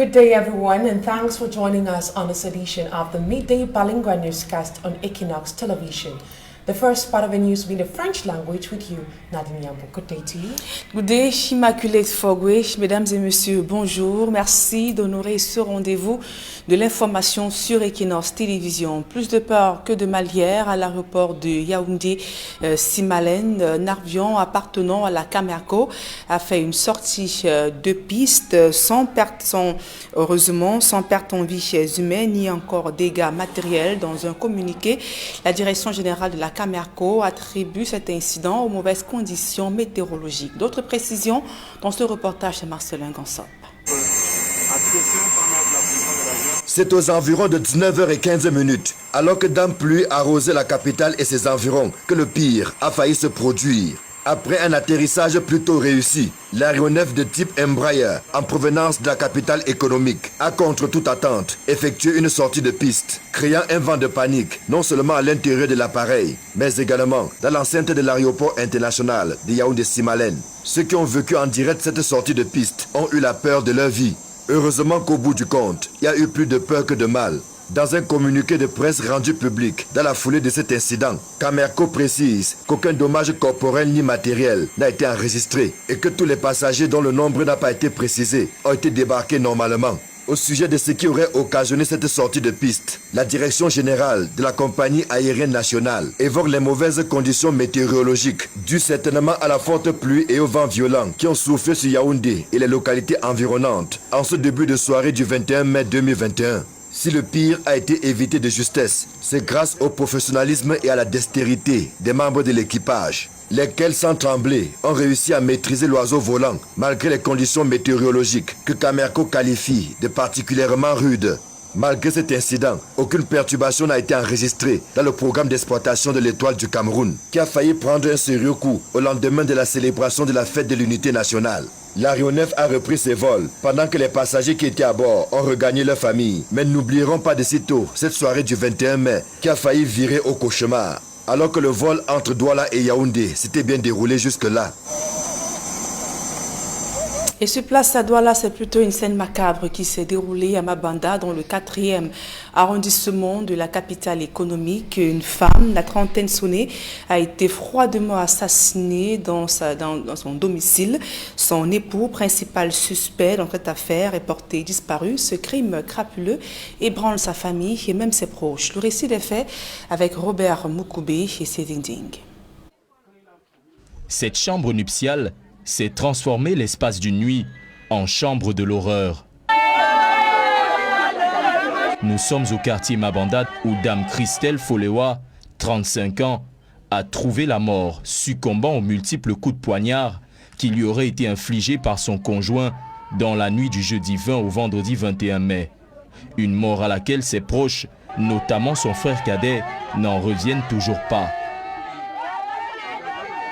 Good day, everyone, and thanks for joining us on this edition of the Midday Bilingual Newscast on Equinox Television. The first part of the news will be the French language with you, Nadine Yambo. Good day to you. Good day, Immaculée Fogwe. Mesdames et messieurs, bonjour. Merci d'honorer ce rendez-vous de l'information sur Equinox Télévision. Plus de peur que de mal hier à l'aéroport de Yaoundé-Simalène. Un avion appartenant à la Camerco a fait une sortie de piste heureusement sans perte en vie humaine ni encore dégâts matériels. Dans un communiqué, la direction générale de la Camerco attribue cet incident aux mauvaises conditions météorologiques. D'autres précisions dans ce reportage de Marcelin Gansop. C'est aux environs de 19h15, alors que dans pluie arrosait la capitale et ses environs, que le pire a failli se produire. Après un atterrissage plutôt réussi, l'aéronef de type Embraer, en provenance de la capitale économique, a contre toute attente effectué une sortie de piste, créant un vent de panique, non seulement à l'intérieur de l'appareil, mais également dans l'enceinte de l'aéroport international de Yaoundé-Simalène. Ceux qui ont vécu en direct cette sortie de piste ont eu la peur de leur vie. Heureusement qu'au bout du compte, il y a eu plus de peur que de mal. Dans un communiqué de presse rendu public dans la foulée de cet incident, Camerco précise qu'aucun dommage corporel ni matériel n'a été enregistré et que tous les passagers dont le nombre n'a pas été précisé ont été débarqués normalement. Au sujet de ce qui aurait occasionné cette sortie de piste, la direction générale de la compagnie aérienne nationale évoque les mauvaises conditions météorologiques dues certainement à la forte pluie et au vent violent qui ont soufflé sur Yaoundé et les localités environnantes en ce début de soirée du 21 mai 2021. Si le pire a été évité de justesse, c'est grâce au professionnalisme et à la dextérité des membres de l'équipage, lesquels sans trembler ont réussi à maîtriser l'oiseau volant malgré les conditions météorologiques que Camerco qualifie de particulièrement rudes. Malgré cet incident, aucune perturbation n'a été enregistrée dans le programme d'exploitation de l'Étoile du Cameroun, qui a failli prendre un sérieux coup au lendemain de la célébration de la fête de l'unité nationale. L'aéronef a repris ses vols pendant que les passagers qui étaient à bord ont regagné leur famille. Mais n'oublierons pas de sitôt cette soirée du 21 mai qui a failli virer au cauchemar. Alors que le vol entre Douala et Yaoundé s'était bien déroulé jusque-là. Et sur place à Douala, c'est plutôt une scène macabre qui s'est déroulée à Mabanda, dans le 4e arrondissement de la capitale économique. Une femme, la trentaine sonnée, a été froidement assassinée dans son domicile. Son époux, principal suspect dans cette affaire, est porté disparu. Ce crime crapuleux ébranle sa famille et même ses proches. Le récit des faits avec Robert Moukoubé et Sévinding. Cette chambre nuptiale s'est transformée l'espace d'une nuit en chambre de l'horreur. Nous sommes au quartier Mabanda où Dame Christelle Folewa, 35 ans, a trouvé la mort, succombant aux multiples coups de poignard qui lui auraient été infligés par son conjoint dans la nuit du jeudi 20 au vendredi 21 mai. Une mort à laquelle ses proches, notamment son frère cadet, n'en reviennent toujours pas.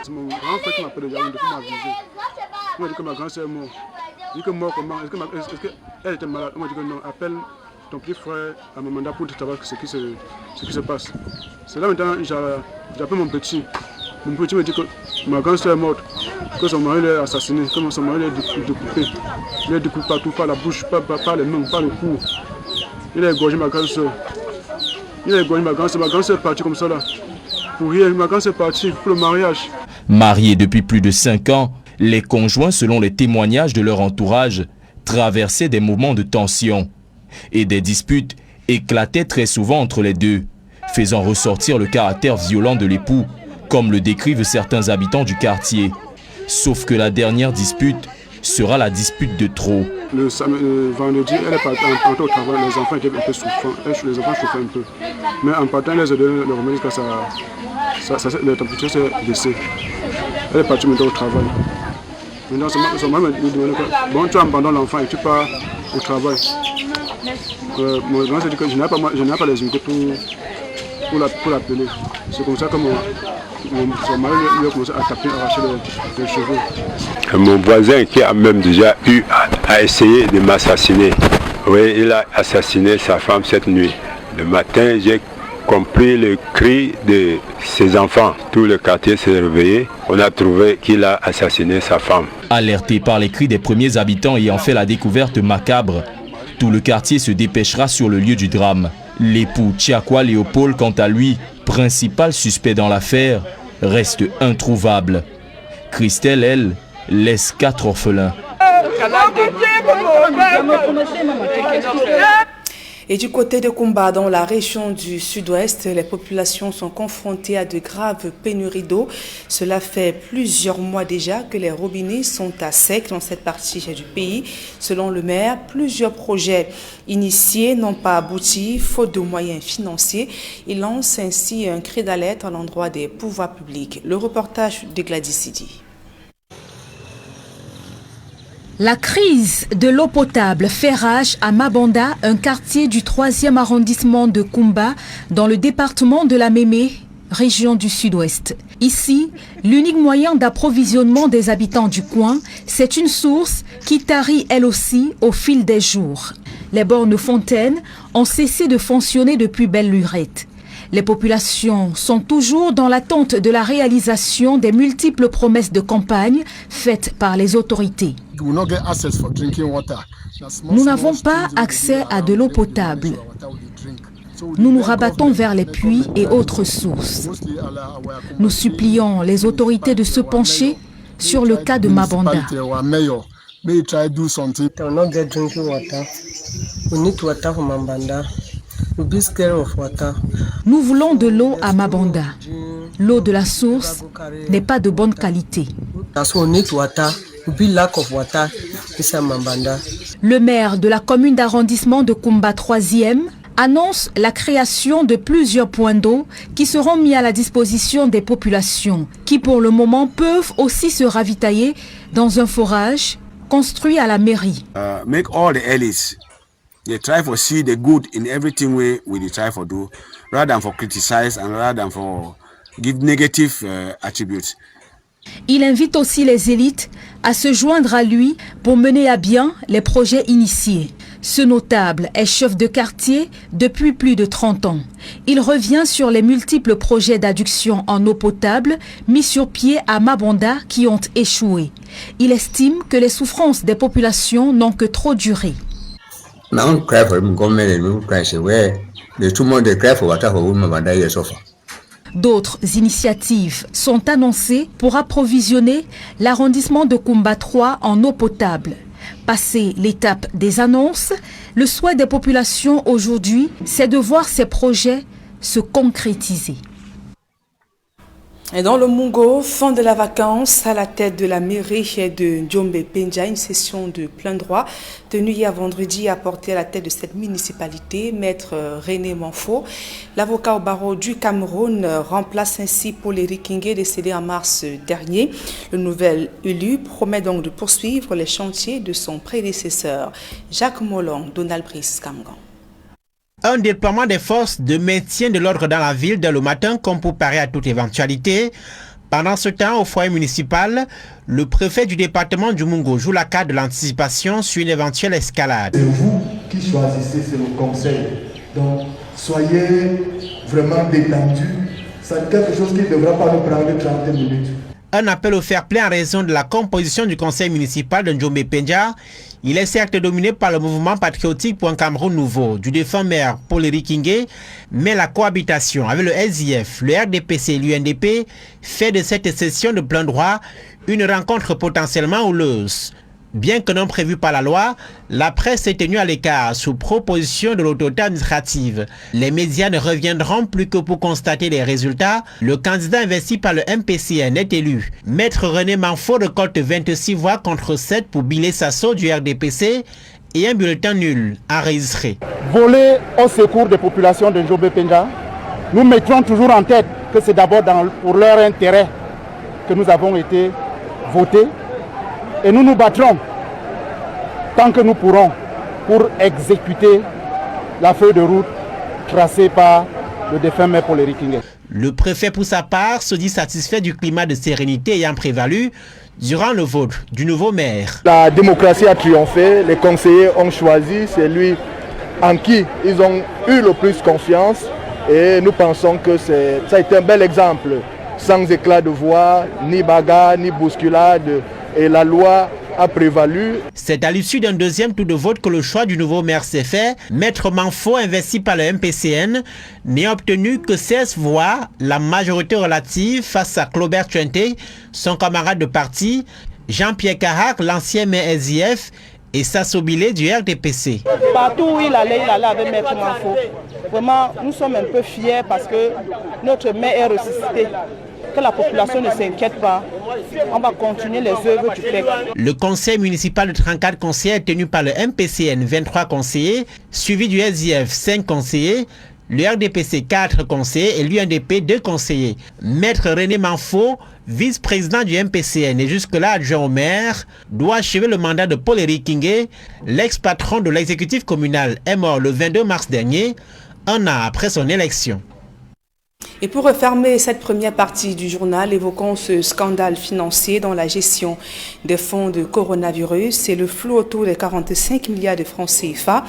C'est mon grand frère qui m'appelle déjà depuis m'aviser. Il m'a dit que ma grand-sœur est morte. Il dit que mort comment? Est-ce qu'elle était malade? On m'a dit que non, appelle ton petit frère à Mamanda pour savoir ce qui se passe. C'est là maintenant j'appelle mon petit. Mon petit me dit que ma grand-sœur est morte, que son mari l'a assassiné, que son mari l'a découpé. Il l'a découpé partout, par la bouche, par les mains, par le cou. Il a égorgé ma grand-sœur. Ma grand-sœur est partie comme ça là. Pour rien, ma grand-sœur est partie pour le mariage. Mariés depuis plus de 5 ans, les conjoints, selon les témoignages de leur entourage, traversaient des moments de tension. Et des disputes éclataient très souvent entre les deux, faisant ressortir le caractère violent de l'époux, comme le décrivent certains habitants du quartier. Sauf que la dernière dispute sera la dispute de trop. Le vendredi, elle est partie au travail, les enfants étaient un peu souffrants, les enfants souffraient un peu. Mais en partant, elle les a donné le remède jusqu'à la température s'est baissée. Elle est partie maintenant au travail. Maintenant, son mari m'a demandé que bon, tu abandonnes l'enfant et tu pars au travail. Mon grand s'est dit que je n'ai pas les unités pour l'appeler. C'est comme ça que son mari lui a commencé à taper, à arracher les cheveux. Mon voisin qui a même déjà eu à essayer de m'assassiner. Oui, il a assassiné sa femme cette nuit. Le matin, j'ai compris le cri de ses enfants. Tout le quartier s'est réveillé. On a trouvé qu'il a assassiné sa femme. Alerté par les cris des premiers habitants ayant fait la découverte macabre, Tout le quartier se dépêchera sur le lieu du drame. L'époux Tchakwa Léopold, quant à lui, principal suspect dans l'affaire, reste introuvable. Christelle, elle, laisse 4 orphelins. Et du côté de Kumba, dans la région du sud-ouest, les populations sont confrontées à de graves pénuries d'eau. Cela fait plusieurs mois déjà que les robinets sont à sec dans cette partie du pays. Selon le maire, plusieurs projets initiés n'ont pas abouti, faute de moyens financiers. Il lance ainsi un cri d'alerte à l'endroit des pouvoirs publics. Le reportage de Gladys Sidi. La crise de l'eau potable fait rage à Mabanda, un quartier du 3e arrondissement de Kumba, dans le département de la Mémé, région du sud-ouest. Ici, l'unique moyen d'approvisionnement des habitants du coin, c'est une source qui tarit elle aussi au fil des jours. Les bornes fontaines ont cessé de fonctionner depuis belle lurette. Les populations sont toujours dans l'attente de la réalisation des multiples promesses de campagne faites par les autorités. Nous n'avons pas accès à de l'eau potable. Nous nous rabattons vers les puits et autres sources. Nous supplions les autorités de se pencher sur le cas de Mabanda. Nous voulons de l'eau à Mabanda. L'eau de la source n'est pas de bonne qualité. Le maire de la commune d'arrondissement de Kumba 3e annonce la création de plusieurs points d'eau qui seront mis à la disposition des populations qui pour le moment peuvent aussi se ravitailler dans un forage construit à la mairie. They try to see the good in everything we try to do, rather than for criticize and rather than for give negative attributes. Il invite aussi les élites à se joindre à lui pour mener à bien les projets initiés. Ce notable est chef de quartier depuis plus de 30 ans. Il revient sur les multiples projets d'adduction en eau potable mis sur pied à Mabanda qui ont échoué. Il estime que les souffrances des populations n'ont que trop duré. D'autres initiatives sont annoncées pour approvisionner l'arrondissement de Kumba 3 en eau potable. Passé l'étape des annonces, le souhait des populations aujourd'hui, c'est de voir ces projets se concrétiser. Et dans le Mungo, fin de la vacance, à la tête de la mairie de Njombe Penja, une session de plein droit tenue hier vendredi a porté à la tête de cette municipalité, maître René Manfo. L'avocat au barreau du Cameroun remplace ainsi Paul Éric Ngué, décédé en mars dernier. Le nouvel élu promet donc de poursuivre les chantiers de son prédécesseur, Jacques Molon, Donald Brice Kamgan. Un déploiement des forces de maintien de l'ordre dans la ville dès le matin comme pour parer à toute éventualité. Pendant ce temps, au foyer municipal, le préfet du département du Mungo joue la carte de l'anticipation sur une éventuelle escalade. C'est vous qui choisissez, c'est le conseil. Donc, soyez vraiment détendus. C'est quelque chose qui ne devra pas nous prendre 30 minutes. Un appel au fair play en raison de la composition du conseil municipal de Njombe Penja. Il est certes dominé par le mouvement patriotique pour un Cameroun nouveau du défunt maire Paul Éric Ngué, mais la cohabitation avec le SIF, le RDPC et l'UNDP fait de cette session de plein droit une rencontre potentiellement houleuse. Bien que non prévu par la loi, la presse est tenue à l'écart sous proposition de l'autorité administrative. Les médias ne reviendront plus que pour constater les résultats. Le candidat investi par le MPCN est élu. Maître René Manfo récolte 26 voix contre 7 pour Bilé Sasso du RDPC et un bulletin nul enregistré. Voler au secours des populations de Njombe Penja, nous mettrons toujours en tête que c'est d'abord pour leur intérêt que nous avons été votés. Et nous nous battrons tant que nous pourrons pour exécuter la feuille de route tracée par le défunt maire Paul Éric Ngué. Le préfet, pour sa part, se dit satisfait du climat de sérénité ayant prévalu durant le vote du nouveau maire. La démocratie a triomphé, les conseillers ont choisi celui en qui ils ont eu le plus confiance et nous pensons que ça a été un bel exemple, sans éclat de voix, ni bagarre, ni bousculade. Et la loi a prévalu. C'est à l'issue d'un deuxième tour de vote que le choix du nouveau maire s'est fait. Maître Manfo, investi par le MPCN, n'a obtenu que 16 voix, la majorité relative face à Claubert Chuente, son camarade de parti, Jean-Pierre Carac, l'ancien maire SIF, et Sasso Bilé du RDPC. Partout où il allait avec Maître Manfo. Vraiment, nous sommes un peu fiers parce que notre maire est ressuscité. Que la population ne s'inquiète pas, on va continuer les œuvres du PEC. Le conseil municipal de 34 conseillers est tenu par le MPCN, 23 conseillers, suivi du SIF, 5 conseillers, le RDPC, 4 conseillers et l'UNDP, 2 conseillers. Maître René Manfo, vice-président du MPCN et jusque-là adjoint au maire, doit achever le mandat de Paul-Éric Kingué. L'ex-patron de l'exécutif communal est mort le 22 mars dernier, un an après son élection. Et pour refermer cette première partie du journal, évoquons ce scandale financier dans la gestion des fonds de coronavirus et le flou autour des 45 milliards de francs CFA.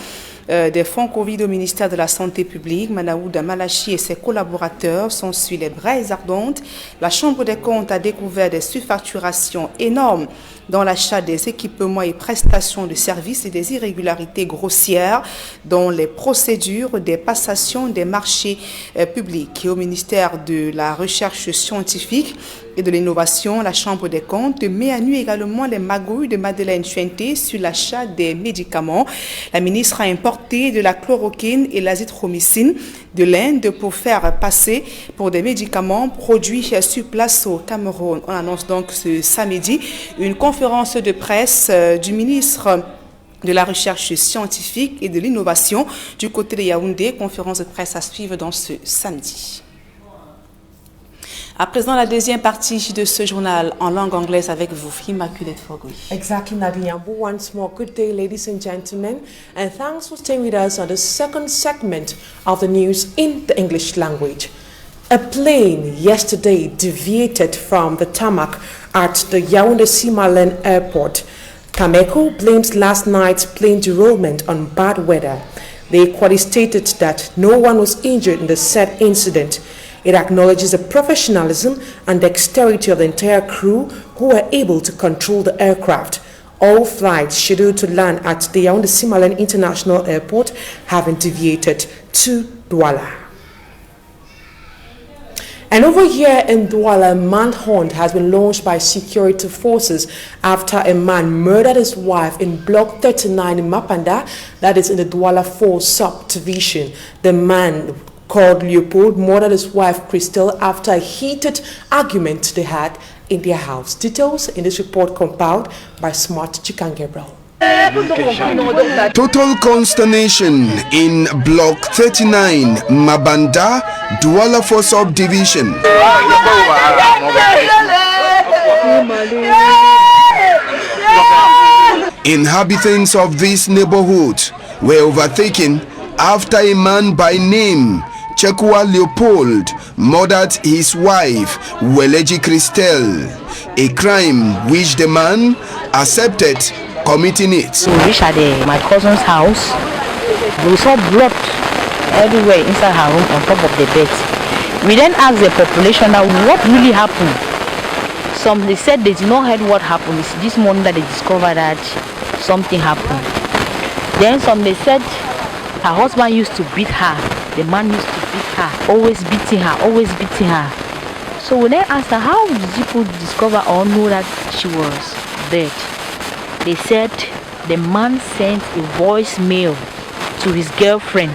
Des fonds Covid au ministère de la Santé publique. Manaouda Malachi et ses collaborateurs sont sur les braises ardentes. La Chambre des comptes a découvert des surfacturations énormes dans l'achat des équipements et prestations de services et des irrégularités grossières dans les procédures des passations des marchés publics. Et au ministère de la Recherche scientifique et de l'innovation, la Chambre des comptes met à nu également les magouilles de Madeleine Chuente sur l'achat des médicaments. La ministre a importé de la chloroquine et l'azithromycine de l'Inde pour faire passer pour des médicaments produits sur place au Cameroun. On annonce donc ce samedi une conférence de presse du ministre de la Recherche scientifique et de l'innovation du côté de Yaoundé. Conférence de presse à suivre dans ce samedi. À présent, la deuxième partie de ce journal en langue anglaise avec vous, Immaculate Fogui. Exactly, Nadia Yambu. Once more, good day, ladies and gentlemen, and thanks for staying with us on the second segment of the news in the English language. A plane yesterday deviated from the tarmac at the Yaoundé-Simalène airport. Cameco blames last night's plane derailment on bad weather. The equally stated that no one was injured in the said incident. It acknowledges the professionalism and dexterity of the entire crew who were able to control the aircraft. All flights scheduled to land at the Yaoundé-Simalène International Airport have been deviated to Douala. And over here in Douala, a manhunt has been launched by security forces after a man murdered his wife in Block 39 in Mapanda, that is in the Douala 4 subdivision. The man called Leopold murdered his wife Christelle after a heated argument they had in their house. Details in this report compiled by Smart Chikan Gabriel. Total consternation in Block 39, Mabanda, Douala 4 subdivision. Inhabitants of this neighborhood were overtaken after a man by name Chekwa Leopold murdered his wife Weleji Christelle, a crime which the man accepted committing it. We reached at my cousin's house. We saw blood everywhere inside her room on top of the bed. We then asked the population now what really happened. Some they said they did not heard what happened. It's this morning that they discovered that something happened. Then some they said her husband used to beat her. The man used to beat her, always beating her, always beating her. So we then asked her, how did people discover or know that she was dead? They said the man sent a voicemail to his girlfriend.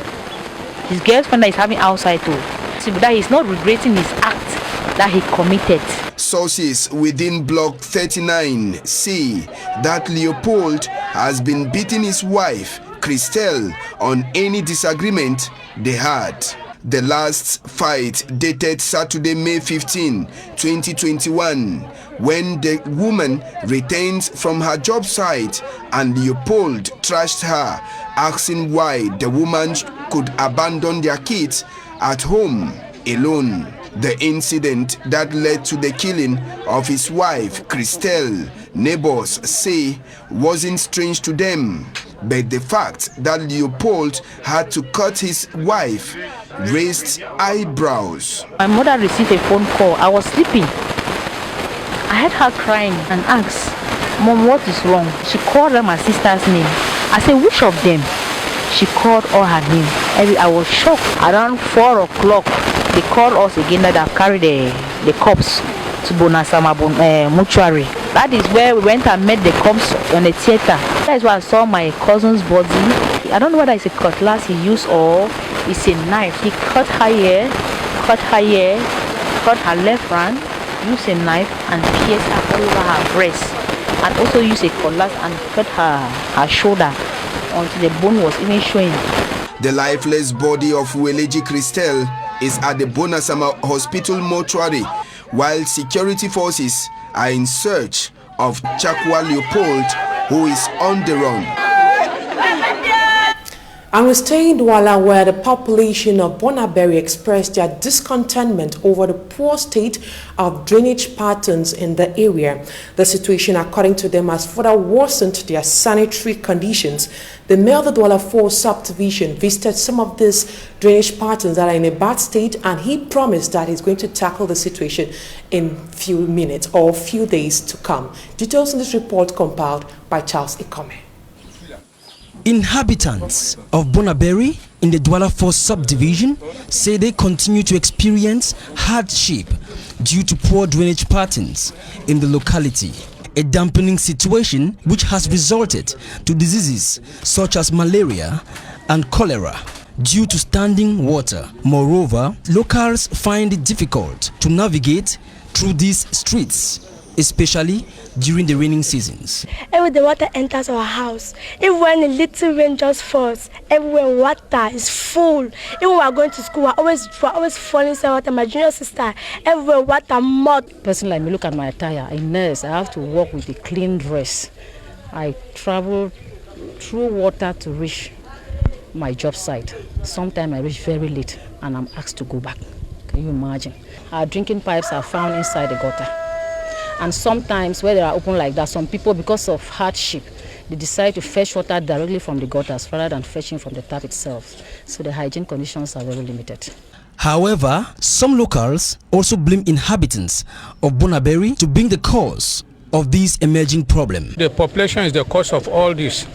His girlfriend that is having outside too. So that he's not regretting his act that he committed. Sources within Block 39 say that Leopold has been beating his wife Christelle on any disagreement they had. The last fight dated Saturday, May 15, 2021, when the woman returned from her job site and Leopold trashed her, asking why the woman could abandon their kids at home alone. The incident that led to the killing of his wife, Christelle, neighbors say wasn't strange to them, but the fact that Leopold had to cut his wife raised eyebrows. My mother received a phone call. I was sleeping. I heard her crying and asked, Mom, what is wrong? She called her my sister's name. I said, which of them? She called all her name. I was shocked. Around 4 o'clock, they called us again that I've carried the corpse to Bonasama mortuary. That is where we went and met the corpse on the theater. That is where I saw my cousin's body. I don't know whether it's a cutlass he used or it's a knife. He cut her hair, cut her left hand, used a knife and pierced her all over her breast. And also used a cutlass and cut her shoulder until the bone was even showing. The lifeless body of Weleji Christelle is at the Bonasama Hospital mortuary, while security forces are in search of Chakwa Leopold, who is on the run. And we stay in Douala, where the population of Bonaberry expressed their discontentment over the poor state of drainage patterns in the area. The situation, according to them, has further worsened their sanitary conditions. The mayor of the Douala 4 subdivision visited some of these drainage patterns that are in a bad state, and he promised that he's going to tackle the situation in few minutes or few days to come. Details in this report compiled by Charles Ikome. Inhabitants of Bonaberry in the Douala 4 subdivision say they continue to experience hardship due to poor drainage patterns in the locality. A dampening situation which has resulted to diseases such as malaria and cholera due to standing water. Moreover, locals find it difficult to navigate through these streets, especially during the raining seasons. Every the water enters our house. Even when a little rain just falls, everywhere water is full. Even when we are going to school, we're always falling inside water. My junior sister, everywhere water, mud. Person like me, look at my attire. A nurse, I have to walk with a clean dress. I travel through water to reach my job site. Sometimes I reach very late and I'm asked to go back. Can you imagine? Our drinking pipes are found inside the gutter. And sometimes where they are open like that, some people, because of hardship, they decide to fetch water directly from the gutters rather than fetching from the tap itself. So the hygiene conditions are very limited. However, some locals also blame inhabitants of Bonaberry to being the cause of this emerging problem. The population is the cause of all this,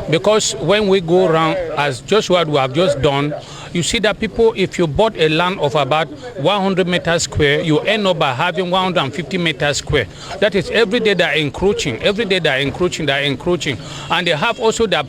because when we go around, as just what we have just done, you see that people, if you bought a land of about 100 meters square, you end up by having 150 meters square. That is every day they are encroaching, And they have also the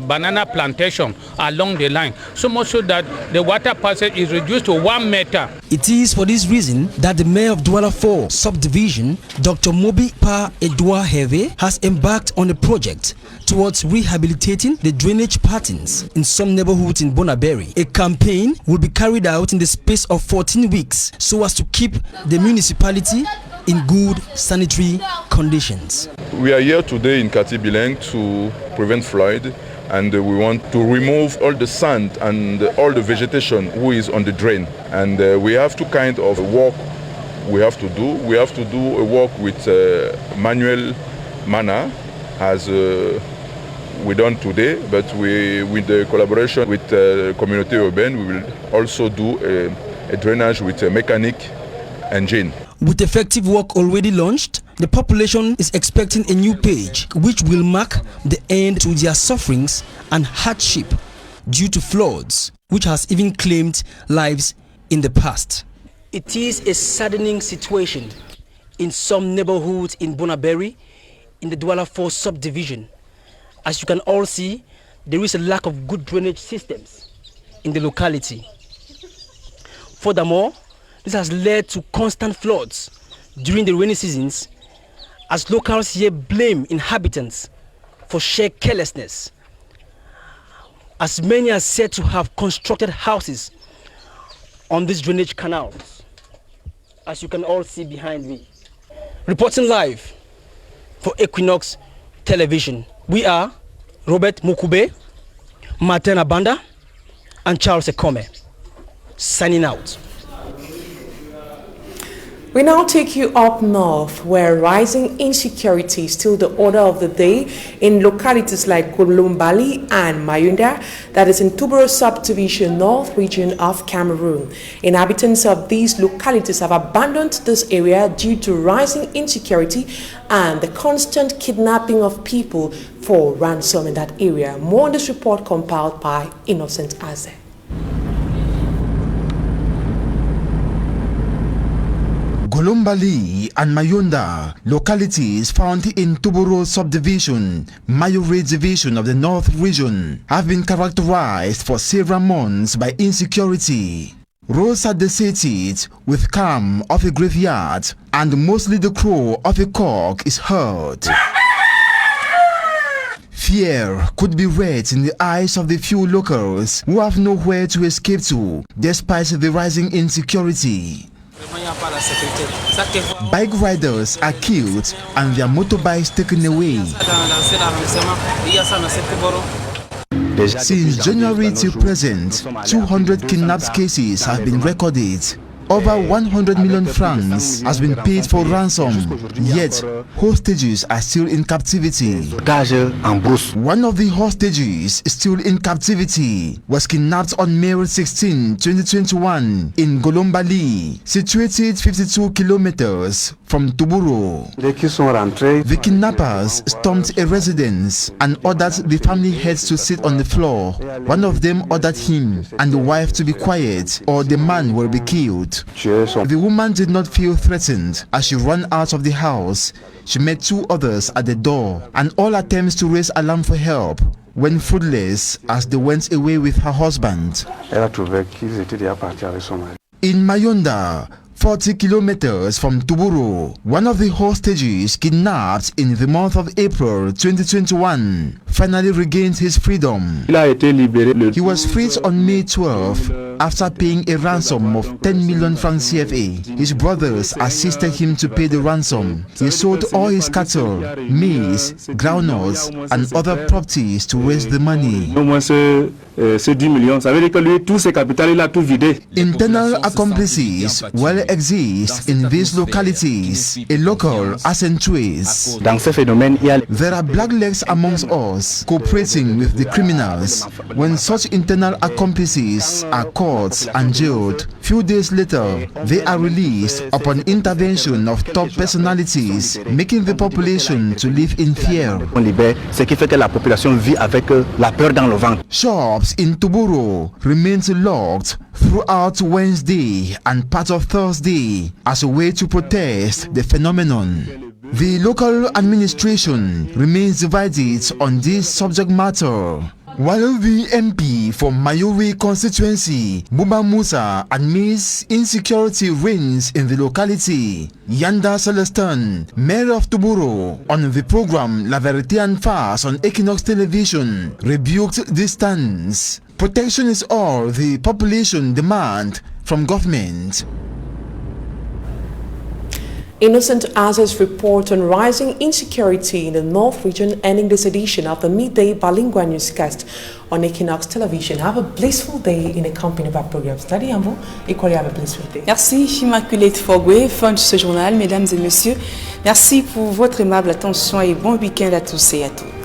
banana plantation along the line. So much so that the water passage is reduced to 1 meter. It is for this reason that the mayor of Douala 4 subdivision, Dr. Mobi Pa Edouard Heve, has embarked on a project towards rehabilitating the drainage patterns in some neighborhoods in Bonaberry. A campaign will be carried out in the space of 14 weeks so as to keep the municipality in good sanitary conditions. We are here today in Katibileng to prevent flood, and we want to remove all the sand and all the vegetation who is on the drain. And we have two kinds of work we have to do. We have to do a work with manual manner, as we done today, but with the collaboration with Communauté Urbaine, we will also do a drainage with a mechanic engine. With effective work already launched, the population is expecting a new page which will mark the end to their sufferings and hardship due to floods, which has even claimed lives in the past. It is a saddening situation in some neighborhoods in Bonaberry, in the Douala 4 subdivision. As you can all see, there is a lack of good drainage systems in the locality. Furthermore, this has led to constant floods during the rainy seasons, as locals here blame inhabitants for sheer carelessness, as many are said to have constructed houses on these drainage canals, as you can all see behind me. Reporting live for Equinox Television, we are Robert Mukube, Martin Abanda, and Charles Ekome, signing out. We now take you up north, where rising insecurity is still the order of the day in localities like Kolombali and Mayunda, that is in Tubero subdivision, north region of Cameroon. Inhabitants of these localities have abandoned this area due to rising insecurity and the constant kidnapping of people for ransom in that area. More on this report compiled by Innocent Aze. Kolombali and Mayunda, localities found in Tubero subdivision, Mayure division of the North region, have been characterized for several months by insecurity. Roads are deserted with calm of a graveyard, and mostly the crow of a cock is heard. Fear could be read in the eyes of the few locals who have nowhere to escape to, despite the rising insecurity. Bike riders are killed and their motorbikes taken away. Since January till present, 200 kidnapped cases have been recorded. Over 100 million francs has been paid for ransom, yet hostages are still in captivity. One of the hostages still in captivity was kidnapped on May 16, 2021 in Kolombali, situated 52 kilometers from Tubero. The kidnappers stormed a residence and ordered the family heads to sit on the floor. One of them ordered him and the wife to be quiet or the man will be killed. The woman did not feel threatened. As she ran out of the house, she met two others at the door, and all attempts to raise alarm for help went fruitless as they went away with her husband. In Mayunda, 40 kilometers from Tubero, one of the hostages kidnapped in the month of April 2021 finally regained his freedom. He was freed on May 12 after paying a ransom of 10 million francs CFA. His brothers assisted him to pay the ransom. He sold all his cattle, maize, groundnuts, and other properties to raise the money. Internal accomplices well exist in these localities. A local accentuates. There are blacklegs amongst us cooperating with the criminals. When such internal accomplices are caught and jailed, few days later they are released upon intervention of top personalities, making the population to live in fear. Shops in Tubero remains locked throughout Wednesday and part of Thursday as a way to protest the phenomenon. The local administration remains divided on this subject matter. While the MP for Mayuri constituency, Buba Musa, admits insecurity reigns in the locality, Yanda Celestin, mayor of Tubero, on the program La Verité en Face on Equinox Television, rebuked this stance. Protection is all the population demand from government. Innocent Aze's report on rising insecurity in the North region, ending this edition of the midday bilingual newscast on Equinox Television. Have a blissful day in the company of our program. Study Ambo, equally have a blissful day. Merci Immaculée Fogwe, fin de ce journal, mesdames et messieurs. Merci pour votre aimable attention et bon week-end à tous et à toutes.